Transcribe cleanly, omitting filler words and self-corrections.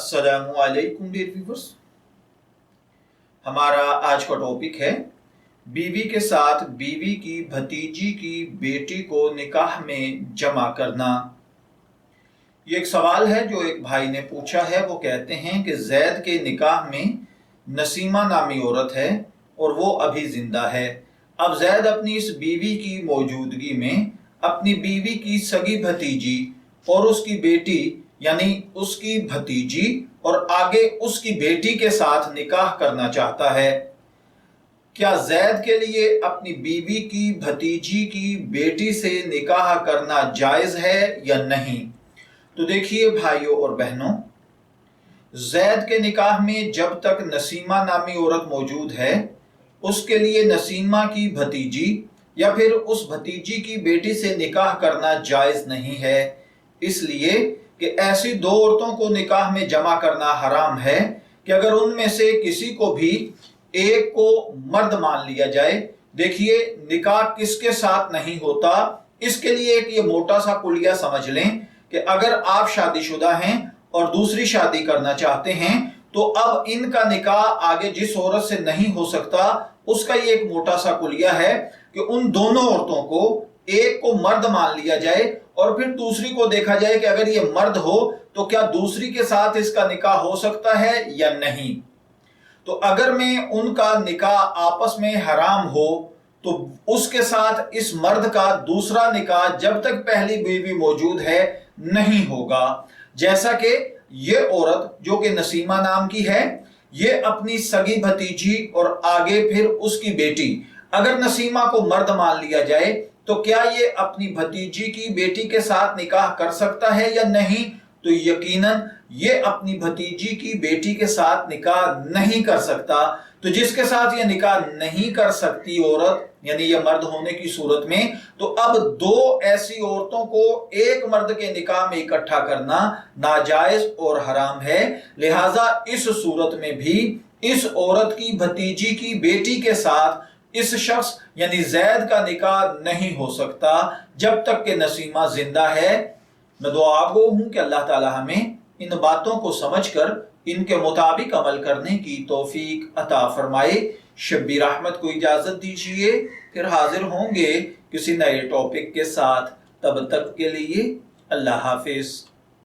अस्सलामुअलैकुम dear viewers. हमारा आज का टॉपिक है बीवी के साथ बीवी की भतीजी की बेटी को निकाह में जमा करना। ये एक सवाल है जो एक भाई ने पूछा है। वो कहते हैं कि जैद के निकाह में नसीमा नामी औरत है और वो अभी जिंदा है। अब जैद अपनी इस बीवी की मौजूदगी में अपनी बीवी की सगी भतीजी और उसकी बेटी यानी उसकी भतीजी और आगे उसकी बेटी के साथ निकाह करना चाहता है। क्या जैद के लिए अपनी बीवी की भतीजी की बेटी से निकाह करना जायज है या नहीं? तो देखिए भाइयों और बहनों, जैद के निकाह में जब तक नसीमा नामी औरत मौजूद है, उसके लिए नसीमा की भतीजी या फिर उस भतीजी की बेटी से निकाह करना जायज नहीं है, इसलिए कि ऐसी दो औरतों को निकाह में जमा करना हराम है कि अगर उनमें से किसी को भी एक को मर्द मान लिया जाए। देखिए, निकाह किसके साथ नहीं होता, इसके लिए एक ये मोटा सा कुलिया समझ लें कि अगर आप शादीशुदा हैं और दूसरी शादी करना चाहते हैं तो अब इनका निकाह आगे जिस औरत से नहीं हो सकता, उसका ये एक मोटा सा कुलिया है कि उन दोनों औरतों को एक को मर्द मान लिया जाए और फिर दूसरी को देखा जाए कि अगर ये मर्द हो तो क्या दूसरी के साथ इसका निकाह हो सकता है या नहीं। तो अगर में उनका निकाह आपस में हराम हो तो उसके साथ इस मर्द का दूसरा निकाह जब तक पहली बीवी मौजूद है नहीं होगा। जैसा कि ये औरत जो कि नसीमा नाम की है, ये अपनी सगी भतीजी और आगे फिर उसकी बेटी, अगर नसीमा को मर्द मान लिया जाए तो क्या ये अपनी भतीजी की बेटी के साथ निकाह कर सकता है या नहीं? तो यकीनन ये अपनी भतीजी की बेटी के साथ निकाह नहीं कर सकता। तो जिसके साथ ये निकाह नहीं कर सकती औरत, यानी ये मर्द होने की सूरत में, तो अब दो ऐसी औरतों को एक मर्द के निकाह में इकट्ठा करना नाजायज और हराम है। लिहाजा इस सूरत में भी इस औरत की भतीजी की बेटी के साथ इस शख्स यानी जैद का निकाह नहीं हो सकता जब तक कि नसीमा जिंदा है। मैं दुआ गो हूं कि अल्लाह ताला हमें इन बातों को समझकर इनके मुताबिक अमल करने की तौफीक अता फरमाए। शब्बीर अहमद को इजाजत दीजिए, फिर हाजिर होंगे किसी नए टॉपिक के साथ। तब तक के लिए अल्लाह हाफिज।